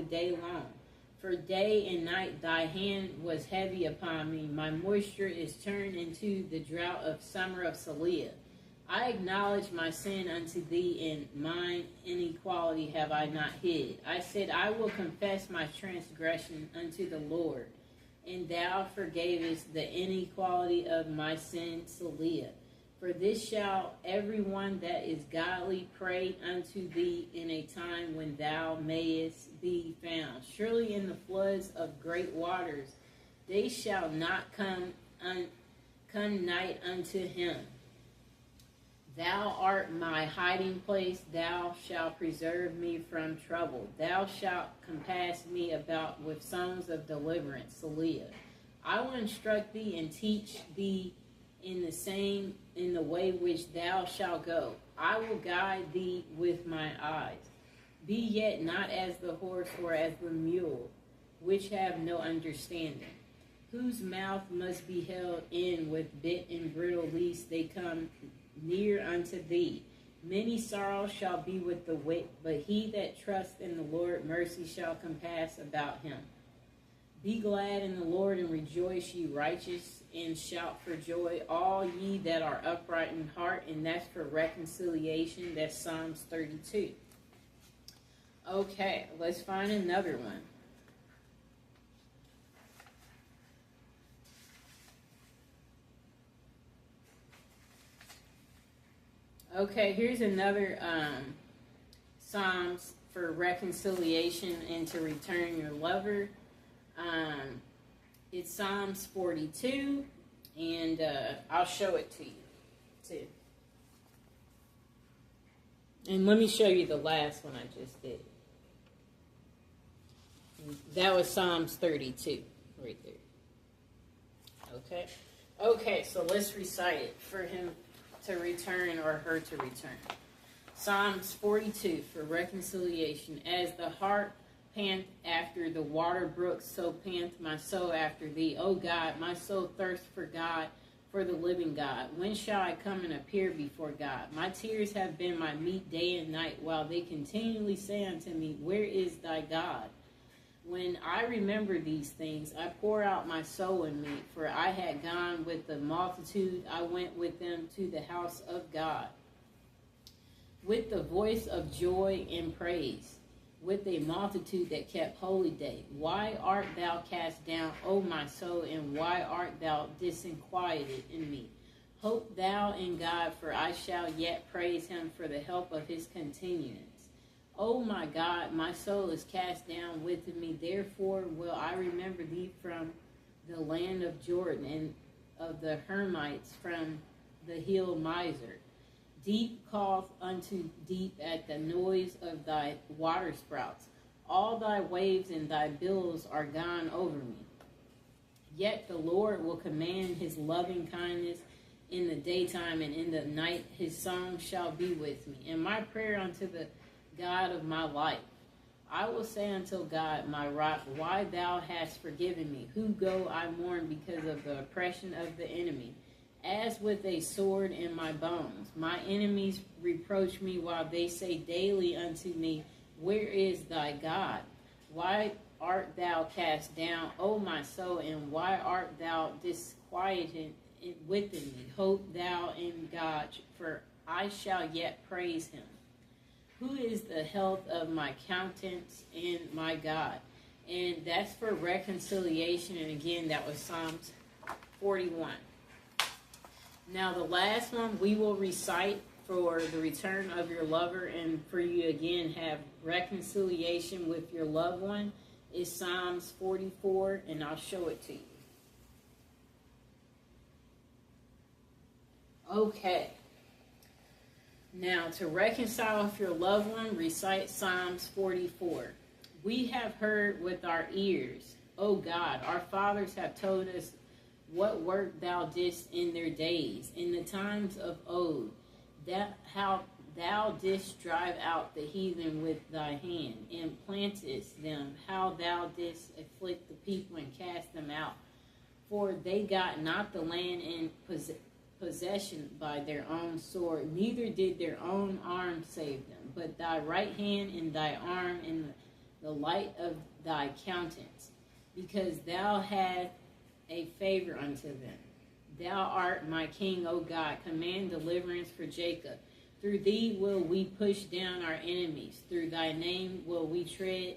the day long. For day and night thy hand was heavy upon me. My moisture is turned into the drought of summer of Saliah. I acknowledge my sin unto thee, and mine inequality have I not hid. I said, I will confess my transgression unto the Lord, and thou forgavest the inequality of my sin, Saliah. For this shall everyone that is godly pray unto thee in a time when thou mayest be found. Surely in the floods of great waters they shall not come nigh unto him. Thou art my hiding place, thou shalt preserve me from trouble. Thou shalt compass me about with songs of deliverance, Saliah. I will instruct thee and teach thee in the way which thou shalt go. I will guide thee with my eyes. Be yet not as the horse or as the mule, which have no understanding, whose mouth must be held in with bit and bridle, lest they come near unto thee. Many sorrows shall be with the wicked, but he that trusts in the Lord, mercy shall compass about him. Be glad in the Lord and rejoice, ye righteous, and shout for joy, all ye that are upright in heart. And that's for reconciliation. That's Psalms 32. Okay, let's find another one. Okay, here's another Psalms for reconciliation and to return your lover. It's Psalms 42, and I'll show it to you, too. And let me show you the last one I just did. That was Psalms 32, right there. Okay? Okay, so let's recite it for him to return or her to return. Psalms 42 for reconciliation. As the hart pant after the water brooks, so pant my soul after thee. O God, my soul thirsts for God, for the living God. When shall I come and appear before God? My tears have been my meat day and night, while they continually say unto me, where is thy God? When I remember these things, I pour out my soul in me, for I had gone with the multitude, I went with them to the house of God, with the voice of joy and praise, with a multitude that kept holy day. Why art thou cast down, O my soul, and why art thou disquieted in me? Hope thou in God, for I shall yet praise him for the help of his continuance. O my God, my soul is cast down within me, therefore will I remember thee from the land of Jordan, and of the Hermites from the hill Mizar. Deep calleth unto deep at the noise of thy water spouts. All thy waves and thy billows are gone over me. Yet the Lord will command his loving kindness in the daytime, and in the night his song shall be with me. And my prayer unto the God of my life. I will say unto God, my rock, why thou hast forgiven me? Who go I mourn because of the oppression of the enemy? As with a sword in my bones. My enemies reproach me while they say daily unto me, where is thy God? Why art thou cast down, O my soul, and why art thou disquieted within me? Hope thou in God, for I shall yet praise him. Who is the health of my countenance and my God? And that's for reconciliation. And again, that was Psalms 41. Now, the last one we will recite for the return of your lover and for you again have reconciliation with your loved one is Psalms 44, and I'll show it to you. Okay. Now, to reconcile with your loved one, recite Psalms 44. We have heard with our ears, O God, our fathers have told us what work thou didst in their days, in the times of old, that how thou didst drive out the heathen with thy hand, and plantest them, how thou didst afflict the people and cast them out. For they got not the land in possession by their own sword, neither did their own arm save them, but thy right hand and thy arm and the light of thy countenance, because thou hast a favor unto them. Thou art my king, O God. Command deliverance for Jacob. Through thee will we push down our enemies. Through thy name will we tread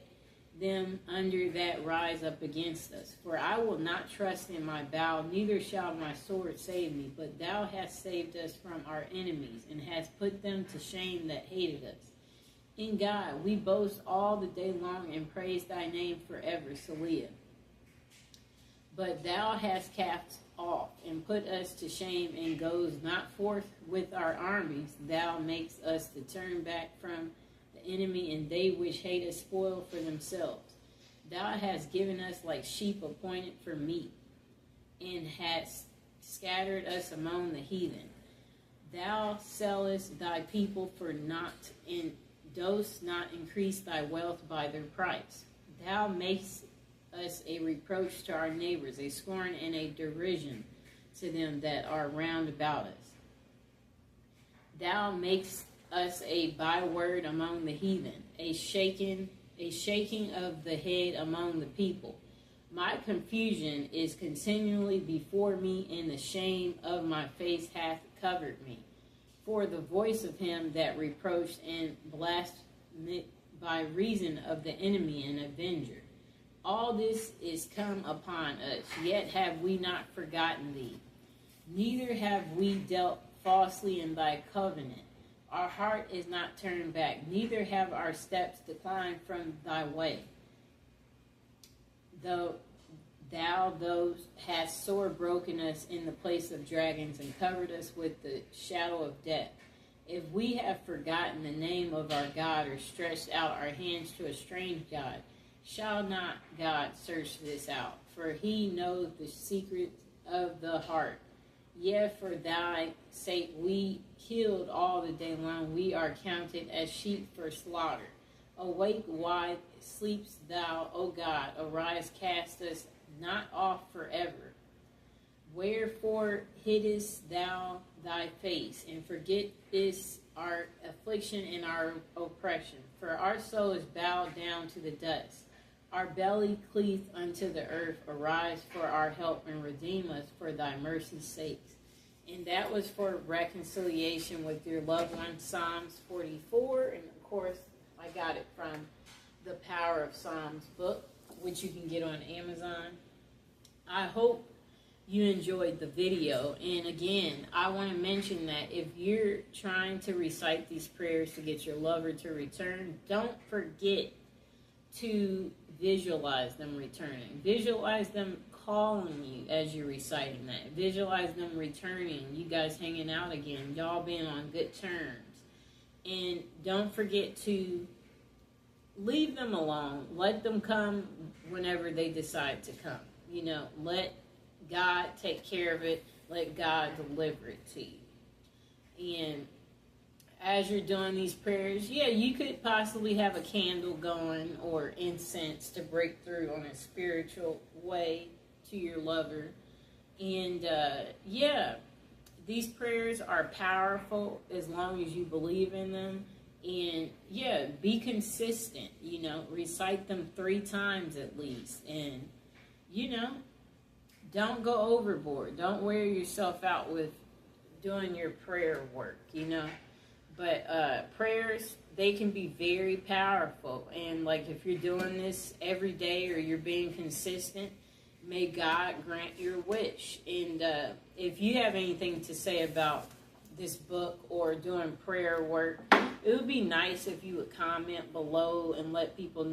them under that rise up against us. For I will not trust in my bow, neither shall my sword save me. But thou hast saved us from our enemies, and hast put them to shame that hated us. In God we boast all the day long, and praise thy name forever. Selah. But thou hast cast off, and put us to shame, and goes not forth with our armies. Thou makest us to turn back from the enemy, and they which hate us spoil for themselves. Thou hast given us like sheep appointed for meat, and hast scattered us among the heathen. Thou sellest thy people for naught, and dost not increase thy wealth by their price. Thou makest us a reproach to our neighbors, a scorn and a derision to them that are round about us. Thou makest us a byword among the heathen, a shaking of the head among the people. My confusion is continually before me, and the shame of my face hath covered me. For the voice of him that reproached and blasphemed by reason of the enemy and avenger. All this is come upon us, yet have we not forgotten thee. Neither have we dealt falsely in thy covenant. Our heart is not turned back, neither have our steps declined from thy way. Though thou hast sore broken us in the place of dragons, and covered us with the shadow of death. If we have forgotten the name of our God, or stretched out our hands to a strange God, shall not God search this out? For he knows the secrets of the heart. Yet for thy sake we killed all the day long. We are counted as sheep for slaughter. Awake, why sleepst thou, O God? Arise, cast us not off forever. Wherefore hiddest thou thy face, and forgettest our affliction and our oppression? For our soul is bowed down to the dust. Our belly cleaveth unto the earth. Arise for our help, and redeem us for thy mercy's sakes. And that was for reconciliation with your loved one, Psalms 44. And of course, I got it from the Power of Psalms book, which you can get on Amazon. I hope you enjoyed the video. And again, I want to mention that if you're trying to recite these prayers to get your lover to return, don't forget to visualize them returning. Visualize them calling you as you're reciting that. Visualize them returning, you guys hanging out again, y'all being on good terms. And don't forget to leave them alone. Let them come whenever they decide to come. You know, let God take care of it. Let God deliver it to you. And as you're doing these prayers, yeah, you could possibly have a candle going or incense to break through on a spiritual way to your lover. And yeah, these prayers are powerful as long as you believe in them. And yeah, be consistent, you know, recite them 3 times at least. And, you know, don't go overboard. Don't wear yourself out with doing your prayer work, you know. But prayers, they can be very powerful. And like if you're doing this every day or you're being consistent, may God grant your wish. And if you have anything to say about this book or doing prayer work, it would be nice if you would comment below and let people know